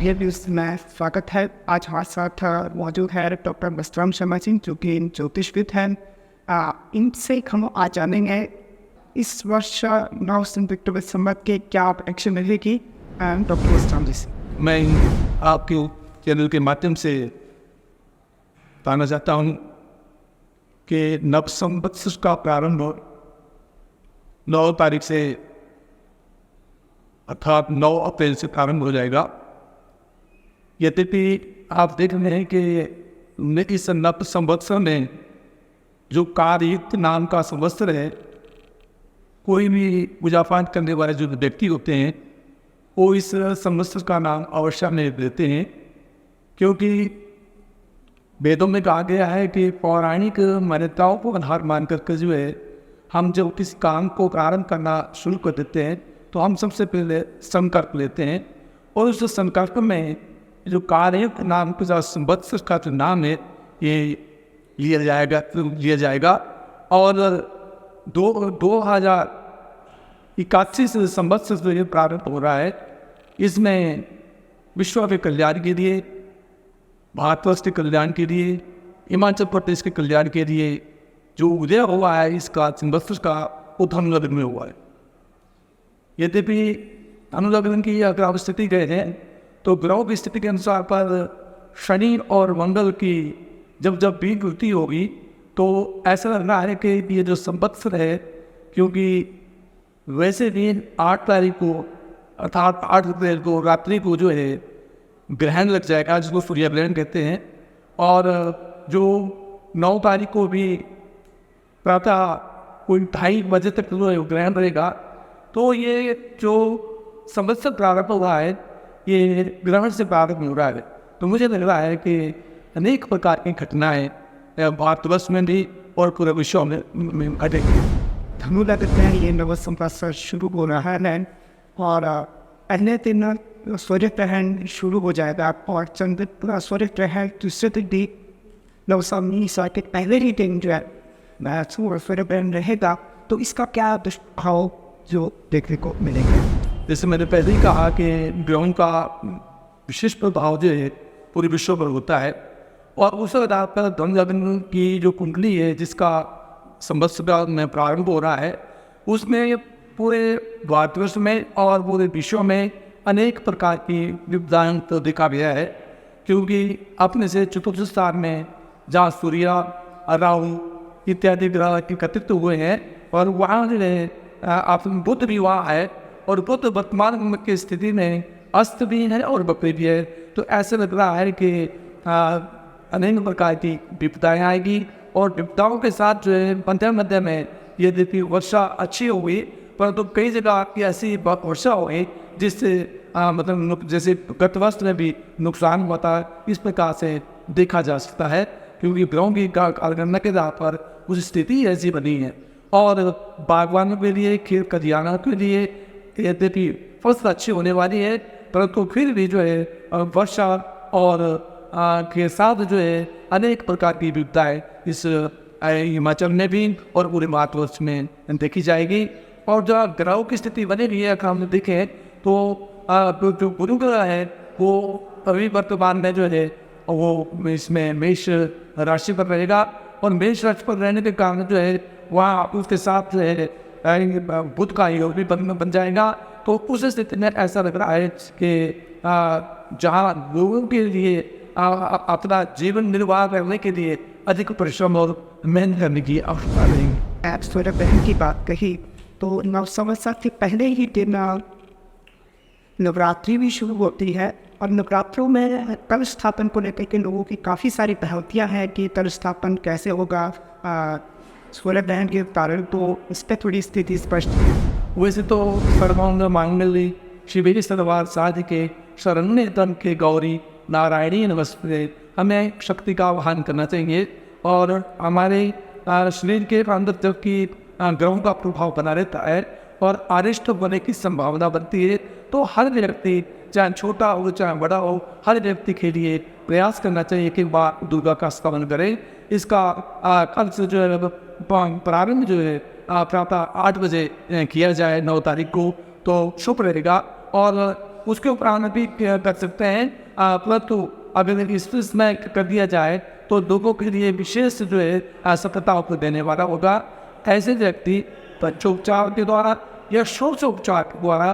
आर्य news में स्वागत है। आज हमारे साथ मौजूद है डॉक्टर बसराम शर्मा जी, जो कि ज्योतिषविद हैं। इनसे हम आज जानेंगे इस वर्ष नव संयुक्त संवत के क्या अपेक्षा रहेगी। डॉक्टर बसराम जी से मैं आपके चैनल के माध्यम से बताना चाहता हूँ कि नव संवत्सर का प्रारंभ 9 तारीख से अर्थात 9 अप्रैल से प्रारंभ हो जाएगा। यद्यपि आप देख रहे हैं कि इस नव संवत्सर में जो कार्ययुक्त नाम का संवत्सर है, कोई भी पूजा पाठ करने वाले जो व्यक्ति होते हैं वो इस संवत्सर का नाम अवश्य नहीं देते हैं, क्योंकि वेदों में कहा गया है कि पौराणिक मान्यताओं को आधार मान करके जो है हम जब किसी काम को प्रारंभ करना शुरू कर देते हैं तो हम सबसे पहले संकल्प लेते हैं, और उस संकल्प में जो कार्ययुक्त नाम के साथ संवत्सर का जो नाम है ये लिया जाएगा। और 2081 से संवत्सर जो ये प्रारंभ हो रहा है, इसमें विश्व के कल्याण के लिए, भारतवर्ष के कल्याण के लिए, हिमाचल प्रदेश के कल्याण के लिए जो उदय हुआ है इसका संवत्सर का वो धनुलग्न में हुआ है। यद्यपि धनुलग्न की अगर आप स्थिति गए हैं तो ग्रहों की स्थिति के अनुसार पर शनि और मंगल की जब भी वृद्धि होगी तो ऐसा लग रहा है कि ये जो संवत्सर है, क्योंकि वैसे भी 8 तारीख को अर्थात 8 अप्रैल को रात्रि को जो है ग्रहण लग जाएगा, जिसको सूर्य ग्रहण कहते हैं, और जो 9 तारीख को भी प्रातः कोई 2:30 बजे तक जो ग्रहण रहेगा। तो ये जो संवत्सर प्रारंभ हुआ है ये ग्रहण से प्रारंभ हो रहा है। तो मुझे लग रहा है कि अनेक प्रकार की घटनाएं भारतवर्ष में भी और पूरे विश्व में घटेंगी। धनु लगता है ये नव संवत्सर शुरू हो रहा है और पहले दिन सूर्य ग्रहण शुरू हो जाएगा और चंद्र पूरा सूर्य ग्रहण दूसरे दिन भी नव संवत्सर के पहले ही दिन जो है सूर्य ग्रहण रहेगा। तो इसका क्या दुष्प्रभाव जो देखने को मिलेगा? जैसे मैंने पहले ही कहा कि ग्रहों का विशेष प्रभाव जो है पूरे विश्व पर होता है, और उस आधार पर धनुलग्न की जो कुंडली है जिसका संवत्सर में प्रारंभ हो रहा है, उसमें पूरे भारतवर्ष में और पूरे विश्व में अनेक प्रकार की विविधताएं तो देखा गया है। क्योंकि अपने से चतुर्थ स्थान में जहाँ सूर्य, राहु इत्यादि ग्रह एकत्रित हुए हैं, और वहाँ जो है बुध भी वहाँ है, और बुध वर्तमान की स्थिति में अस्त भी है और वक्र भी है। तो ऐसे लग रहा है कि अनेक प्रकार की विपदाएँ आएगी, और विपदाओं के साथ जो है मध्य में यद्यपि वर्षा अच्छी होगी, परंतु कई जगह की ऐसी वर्षा हुई जिससे मतलब जैसे गत वर्ष में भी नुकसान हुआ था, इस प्रकार से देखा जा सकता है। क्योंकि ग्रहों की कालगणना के आधार पर उस स्थिति ऐसी बनी है। और बागवानों के लिए, खेत खलिहानों के लिए यद्यपि फसल अच्छी होने वाली है, परंतु फिर भी जो है वर्षा और के साथ जो है अनेक प्रकार की विविधताएं इस हिमाचल में भी और पूरे भारतवर्ष में देखी जाएगी। और जो ग्रहों की स्थिति बनी रही है, अगर हम देखें तो जो गुरु ग्रह है वो अभी वर्तमान में जो है वो इसमें मेष राशि पर रहेगा, और मेष राशि पर रहने के कारण जो है वहाँ उसके साथ जो है बुध का योग भी बन जाएगा। तो उस स्थिति में ऐसा लग रहा है कि जहाँ लोगों के लिए अपना जीवन निर्वाह करने के लिए अधिक परिश्रम और मेहनत करने की आवश्यकता रहेगी। आप सूर्य ग्रहण की बात कही तो नव संवत्सर के पहले ही दिन नवरात्रि भी शुरू होती है, और नवरात्रों में कलश स्थापन को लेकर के लोगों की काफ़ी सारी पहलतियाँ हैं कि कलश स्थापन कैसे होगा सूर्य ग्रहण के कारण। तो इस पर थोड़ी स्थिति स्पष्ट है। वैसे तो सर्वांग मांगल्ये शिवे सर्वार्थ साधिके शरण्ये त्र्यंबके गौरी नारायणी नमस्ते, हमें शक्ति का आह्वान करना चाहिए। और हमारे शरीर के अंदर जबकि ग्रहों का प्रभाव बना रहता है और अरिष्ट होने की संभावना बनती है, तो हर व्यक्ति चाहे छोटा हो चाहे बड़ा हो, हर व्यक्ति के लिए प्रयास करना चाहिए कि माँ दुर्गा का स्तवन करें। इसका कल से जो है प्रारंभ जो है प्रातः 8 बजे किया जाए 9 तारीख को, तो शुभ रहेगा। और उसके उपरांत भी कर सकते हैं। परंतु अगर इसमें कर दिया जाए तो लोगों के लिए विशेष जो है सतर्कता को देने वाला होगा। ऐसे व्यक्ति पंचोपचार के द्वारा या षोडशोपचार के द्वारा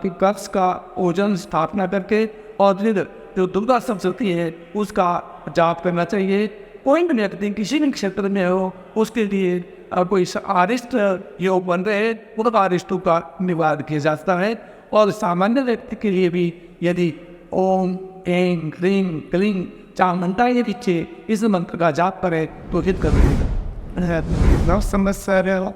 कब्ज का ओजन स्थापना करके और फिर जो दुर्गा सप्तशती है उसका जाप करना चाहिए। कोई भी व्यक्ति किसी भी क्षेत्र में हो उसके लिए कोई अरिष्ट योग बन रहे हैं उन अरिष्टों का निवारण किया जाता है। और सामान्य व्यक्ति के लिए भी यदि ओम ऐं ह्रीं क्लीं चामुंडाय विचे इस मंत्र का जाप करें तो हित कर देगा। नव संवत्सर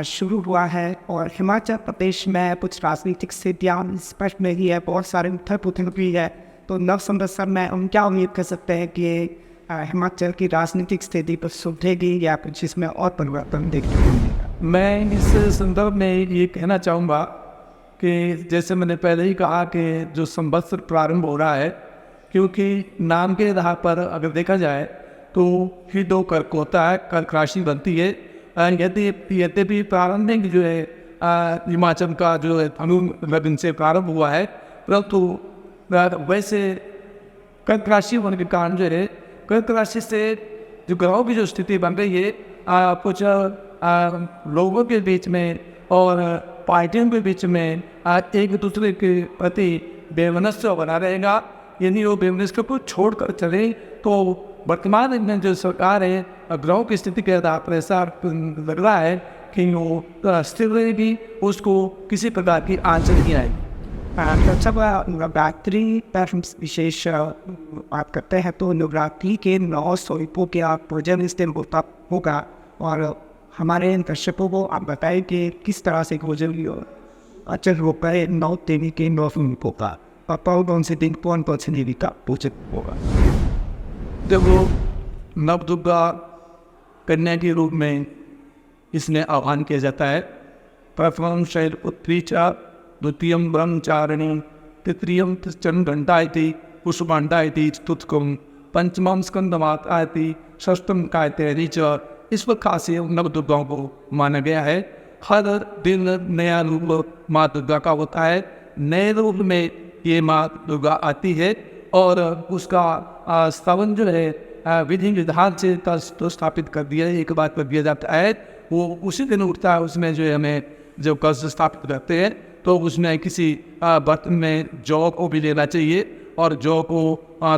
शुरू हुआ है और हिमाचल प्रदेश में कुछ राजनीतिक स्थितियाँ स्पष्ट नहीं है, बहुत सारे उथल पुथल भी है। तो नव संवत्सर में हम क्या उम्मीद कर सकते हैं कि हिमाचल की राजनीतिक स्थिति पर सुधरेगी या कुछ इसमें और परिवर्तन देखने को मिलेगा? मैं इस संदर्भ में ये कहना चाहूँगा कि जैसे मैंने पहले ही कहा कि जो संवत्सर प्रारंभ हो रहा है, क्योंकि नाम के आधार पर अगर देखा जाए तो ही दो कर्क होता है, कर्क राशि बनती है। यद्यपि प्रारंभिक जो है हिमाचल का जो है धनु लग्न से प्रारंभ हुआ है, परंतु वैसे कर्क राशि होने के कारण जो है कर्क राशि से जो ग्रहों की जो स्थिति बन रही है कुछ लोगों के बीच में और पार्टियों के बीच में एक दूसरे के प्रति बेमनस्य बना रहेगा। यदि वो बेमनस्य को छोड़ कर चले तो वर्तमान में जो सरकार है ग्रहों की स्थिति के आधार पर ऐसा लग रहा है कि वो स्थिर रहेगी, उसको किसी प्रकार की आंचल नहीं आएगी। जब नवरात्रि पर हम विशेष बात करते हैं तो नवरात्रि के 9 स्वरूपों के पूजन इस दिन होगा और हमारे दर्शकों को आप बताएं कि किस तरह से भोजन आचरण होता है 9 देवी के 9 स्वरूपों का और कौन से दिन कौन से देवी का पूजन होगा। देखो, नव दुर्गा कन्या के रूप में इसमें आह्वान किया जाता है। प्रथमं शैलपुत्री च द्वितीयं ब्रह्मचारिणी तृतीयं चंद्रघंटा इति पुष्पांडा इति चतुर्थकं पंचमं स्कंदमाता इति षष्ठम कायत्री च। इस प्रकार से नव दुर्गाओं को माना गया है। हर दिन नया रूप माँ दुर्गा का होता है, नए रूप में ये माँ दुर्गा आती है और उसका स्तवन जो है विधि विधान से तो स्थापित कर दिया एक बात कर दिया जाता है। वो उसी दिन उठता है, उसमें जो है हमें जब कलश स्थापित करते हैं तो उसमें किसी बर्तन में जौ को भी लेना चाहिए और जौ को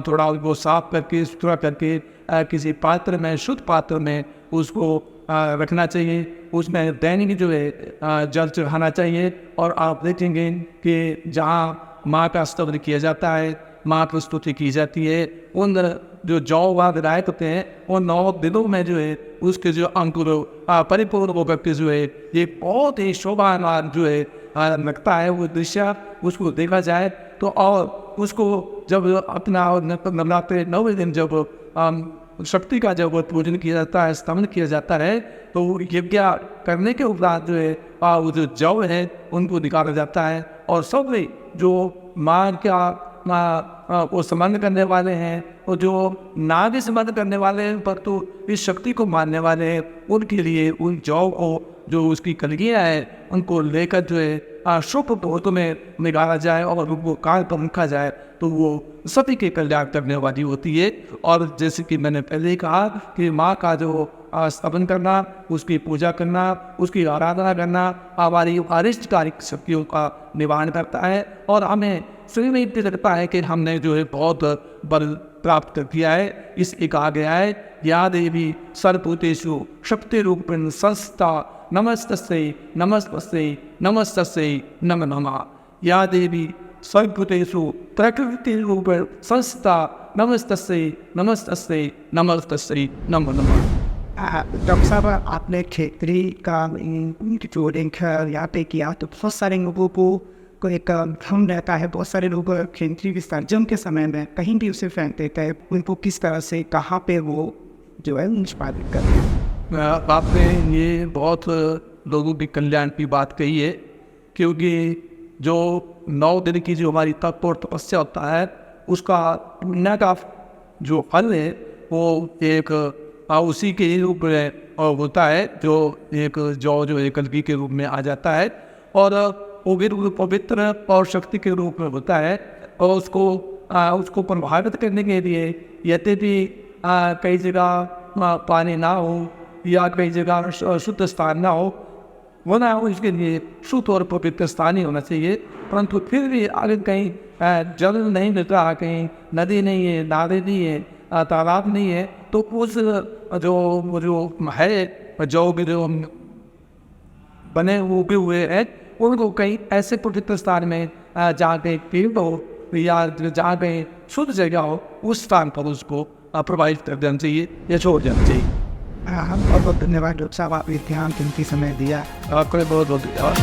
थोड़ा उनको साफ करके सुथरा करके किसी पात्र में, शुद्ध पात्र में उसको रखना चाहिए। उसमें दैनिक जो है जल चढ़ाना चाहिए। और आप देखेंगे कि जहाँ माँ का स्तवन किया जाता है, माँ की स्तुति की जाती है, उन जो जौ विधायक होते हैं उन 9 दिनों में जो है उसके जो अंकुर परिपूर्ण होकर के जो है ये बहुत ही शोभावान जो है लगता है वो दृश्य। उसको देखा जाए तो और उसको जब अपना नवरात्रि 9वें दिन जब शक्ति का जब पूजन किया जाता है, स्तमन किया जाता है, तो यज्ञ करने के उपरांत जो है वो जो जौ है उनको निकाला जाता है और सब जो माँ का वो संबंध करने वाले हैं और जो ना भी संबंध करने वाले हैं पर तो इस शक्ति को मानने वाले हैं उनके लिए उन जौ को जो उसकी कलगियाँ हैं उनको लेकर जो है शुभ मुहूर्त में निकाला जाए और उनको काल पर रखा जाए तो वो सभी के कल्याण करने वाली होती है। और जैसे कि मैंने पहले ही कहा कि माँ का जो स्तवन करना, उसकी पूजा करना, उसकी आराधना करना हमारी अरिष्टकारिक शक्तियों का निवारण करता है और हमें सही में भी लगता है कि हमने जो है बहुत बल प्राप्त कर किया है। इसलिए कहा गया है या देवी सर्वभूतेषु शक्ति रूपेण संस्था नमस्तस्यै नमस्तस्यै नमस्तस्यै नमो नमः। या देवी सर्वभूतेषु प्रकृति रूपेण संस्था नमस्तस्यै नमस्तस्यै नमस्तस्यै नमो नमः। डॉक्टर साहब, आपने खेतरी का जो लिंक यहाँ पे किया तो बहुत सारे लोगों को एक भ्रम रहता है। बहुत सारे लोग खेतरी विसर्जन के समय में कहीं भी उसे फेंक देते हैं, उनको किस तरह से कहाँ पे वो जो है निष्पादित करते हैं। आपने ये बहुत लोगों के कल्याण की बात कही है, क्योंकि जो 9 दिन की जो हमारी तप और तपस्या होता है उसका पुण्य का जो फल है वो एक उसी के रूप में होता है जो एक जौ जो एक कलगी के रूप में आ जाता है। और वो भी पवित्र और शक्ति के रूप में होता है और उसको प्रभावित करने के लिए यद्यपि कई जगह पानी ना हो या कई जगह शुद्ध स्थान ना हो ना हो, इसके लिए शुद्ध और पवित्र स्थान ही होना चाहिए। परंतु फिर भी अगर कहीं जल नहीं मिल रहा, कहीं नदी नहीं है, नाले नहीं है, तालाब नहीं है, तो उस जो है जो बने उगे हुए हैं उनको कहीं ऐसे पवित्र स्थान में जहाँ पे पेड़ हो या जहाँ पे शुद्ध जगह हो, उस स्थान पर उसको प्रभावित कर देना चाहिए या छोड़ देना चाहिए। हम बहुत बहुत धन्यवाद डॉक्टर साहब, आपने ध्यान कीमती समय दिया। आपको बहुत बहुत धन्यवाद।